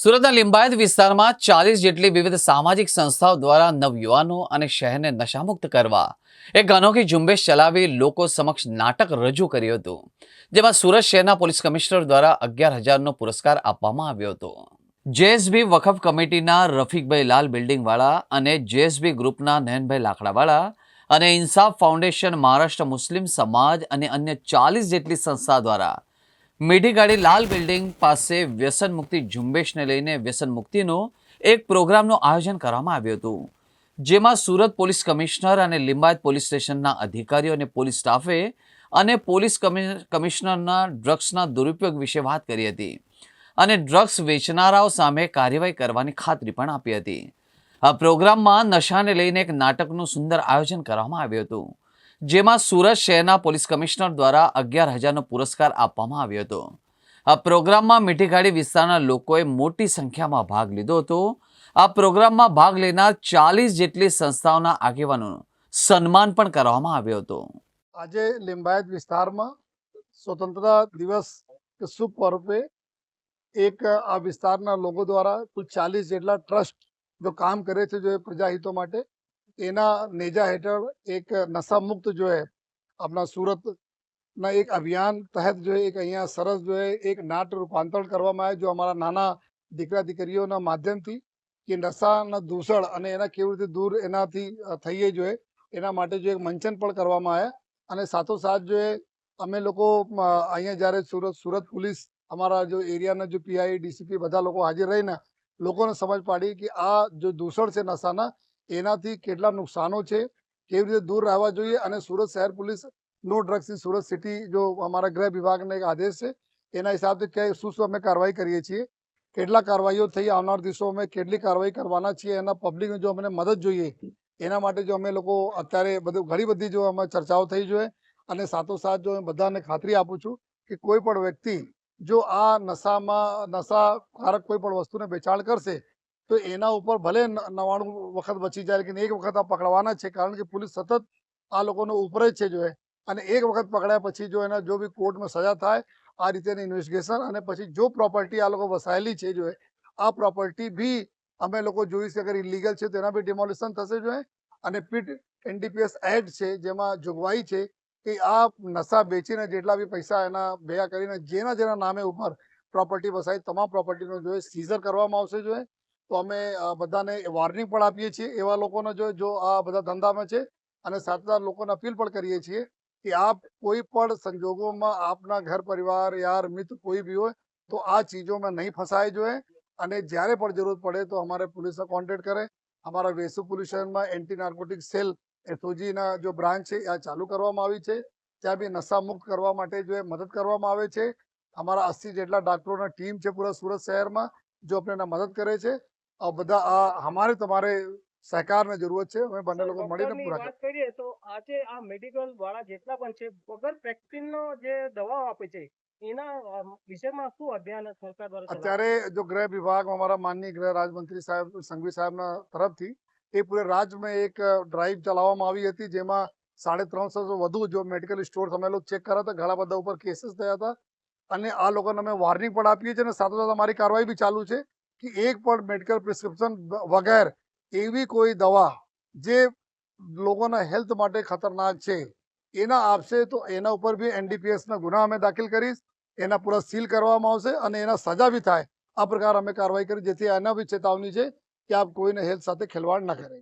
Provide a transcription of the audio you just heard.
સુરતના લિંબાયત વિસ્તારમાં 40 જેટલી વિવિધ સામાજિક સંસ્થાઓ દ્વારા નવયુવાનો અને શહેરને નશામુક્ત કરવા એક અનોખી ઝુંબેશ ચલાવી લોકો સમક્ષ નાટક રજૂ કર્યું હતું, જેમાં સુરત શહેરના પોલીસ કમિશનર દ્વારા 11,000નો પુરસ્કાર આપવામાં આવ્યો હતો. જેએસબી વકફ કમિટીના રફીકભાઈ લાલ બિલ્ડિંગવાળા અને જેએસબી ગ્રુપના નયનભાઈ લાકડાવાળા અને ઇન્સાફ ફાઉન્ડેશન, મહારાષ્ટ્ર મુસ્લિમ સમાજ અને અન્ય 40 જેટલી સંસ્થા દ્વારા મીઠી ગાડી લાલ બિલ્ડિંગ પાસે વ્યસન મુક્તિ ઝુંબેશને લઈને વ્યસન મુક્તિનો એક પ્રોગ્રામનું આયોજન કરવામાં આવ્યું હતું, જેમાં સુરત પોલીસ કમિશનર અને લિંબાયત પોલીસ સ્ટેશનના અધિકારીઓ અને પોલીસ સ્ટાફે અને પોલીસ કમિશનરના ડ્રગ્સના દુરુપયોગ વિશે વાત કરી હતી અને ડ્રગ્સ વેચનારાઓ સામે કાર્યવાહી કરવાની ખાતરી પણ આપી હતી. આ પ્રોગ્રામમાં નશાને લઈને એક નાટકનું સુંદર આયોજન કરવામાં આવ્યું હતું, જેમાં સુરત શહેરના પોલીસ કમિશનર દ્વારા 11,000નો પુરસ્કાર આપવામાં આવ્યો હતો. આ પ્રોગ્રામમાં મીઠી ગાડી વિસ્તારના લોકોએ મોટી સંખ્યામાં ભાગ લીધો હતો. આ પ્રોગ્રામમાં ભાગ લેનાર 40 જેટલી સંસ્થાઓના આગેવાનોનું સન્માન પણ કરવામાં આવ્યો હતો. આજે લિંબાયત વિસ્તારમાં સ્વતંત્રતા દિવસ કે શુભ પર્વે એક આ વિસ્તારના લોકો દ્વારા કુલ 40 જેટલા ટ્રસ્ટ જો કામ કરે છે, જો પ્રજાહિતો માટે, એના નેજા હેઠળ એક નશા મુક્ત જો है अपना सूरतना एक अभियान तहत जो है एक અહીંયા સરસ जो है એક નાટ્ય રૂપાંતરણ કરવામાં આવે, જો અમારા નાના દીકરા દીકરીઓના માધ્યમથી કે નશાના દૂષણ અને એના કેવી રીતે દૂર એનાથી થઈએ જો है એના માટે જો એક મંચન પણ કરવામાં આવ્યા. અને સાથોસાથ જો है અમે લોકો અહીંયા જ્યારે સુરત પોલીસ અમારા જો એરિયાના જો પીઆઈ ડીસીપી બધા લોકો હાજર રહીને લોકોને સમજ પાડી કે આ જો દૂષણ છે નશાના એનાથી કેટલા નુકસાનો છે, કેવી રીતે દૂર રહેવા જોઈએ. અને સુરત શહેર પોલીસ નો ડ્રગ્સ ઇન સુરત સિટી જો અમારા ગૃહ વિભાગનો એક આદેશ છે, એના હિસાબથી કે શું અમે કાર્યવાહી કરીએ છીએ, કેટલા કાર્યવાહીઓ થઈ, આવનાર દિવસોમાં કેટલી કાર્યવાહી કરવાના છીએ, એના પબ્લિકને જો અમને મદદ જોઈએ એના માટે જો અમે લોકો અત્યારે ઘણી બધી જો અમે ચર્ચાઓ થઈ જોઈએ. અને સાથોસાથ જો બધાને ખાતરી આપું છું કે કોઈ પણ વ્યક્તિ જો આ નશાકારક કોઈ પણ વસ્તુને વેચાણ કરશે તો એના ઉપર ભલે 99 વખત બચી જાય, લેકિન એક વખત આ પકડવાના છે, કારણ કે પોલીસ સતત આ લોકોનો ઉપર જ છે જો અને એક વખત પકડ્યા પછી જો એના જો બી કોર્ટમાં સજા થાય આ રીતેની ઇન્વેસ્ટિગેશન અને પછી જો પ્રોપર્ટી આ લોકો વસાયેલી છે જો આ પ્રોપર્ટી બી અમે લોકો જોઈશ કે અગર ઇલીગલ છે તો એના બી ડિમોલિશન થશે જો અને પીટ એનડીપીએસ એક્ટ છે, જેમાં જોગવાઈ છે કે આ નશા બેચીને જેટલા બી પૈસા એના ભેગા કરીને જેના નામે ઉપર પ્રોપર્ટી વસાય તમામ પ્રોપર્ટીનો જો સીઝર કરવામાં આવશે જો તો અમે બધાને વોર્નિંગ પણ આપીએ છીએ એવા લોકોને જો આ બધા ધંધામાં છે. અને સાથે લોકોને અપીલ પણ કરીએ છીએ કે આપ કોઈ પણ સંજોગોમાં આપના ઘર પરિવાર યાર મિત્ર કોઈ भी હોય તો આ ચીજોમાં નહીં ફસાય જો અને જ્યારે પણ જરૂરત પડે તો અમારે પોલીસને કોન્ટેક્ટ કરે. અમારા વેસુ પોલીસ સ્ટેશનમાં એન્ટી નાર્કોટિક સેલ એસઓજીના જો બ્રાન્ચ છે આ ચાલુ કરવામાં આવી છે, ત્યાં બી નશા મુક્ત કરવા માટે જો મદદ કરવામાં આવે છે. અમારા 80 જેટલા ડોક્ટરોના ટીમ છે પૂરા સુરત શહેરમાં જો આપણે મદદ કરે છે. બધા આ અમારે તમારે સહકારની જરૂરત છે, અમે બંને લોકો મળીને પૂરા વાત કરીએ તો આજે આ મેડિકલ વાળા જેટલા પણ છે વગર પ્રેસ્ક્રિપ્શનનો જે દવાઓ આપે છે એના વિષયમાં શું અભિયાન સરકાર દ્વારા અત્યારે જો ગૃહ વિભાગ અમારા માનનીય ગૃહ રાજમંત્રી સાહેબ સંઘવી સાહેબના તરફથી એ પૂરે રાજ્યમાં એક ડ્રાઈવ ચલાવવામાં આવી હતી, જેમાં 350 વધુ જો મેડિકલ સ્ટોર અમે લોકો ચેક કર્યા હતા, ઘણા બધા ઉપર કેસીસ થયા હતા. અને આ લોકોને અમે વોર્નિંગ પણ આપીએ છીએ અને સાથે અમારી કાર્યવાહી બી ચાલુ છે કે એક પણ મેડિકલ પ્રિસ્ક્રિપ્શન વગર એવી કોઈ દવા જે લોકોના હેલ્થ માટે ખતરનાક છે એના આપશે તો એના ઉપર બી એનડીપીએસના ગુના અમે દાખલ કરીશ, એના પૂરા સીલ કરવામાં આવશે અને એના સજા બી થાય. આ પ્રકાર અમે કાર્યવાહી કરી જેથી એના બી ચેતવણી છે કે આપ કોઈને હેલ્થ સાથે ખેલવાડ ન કરે.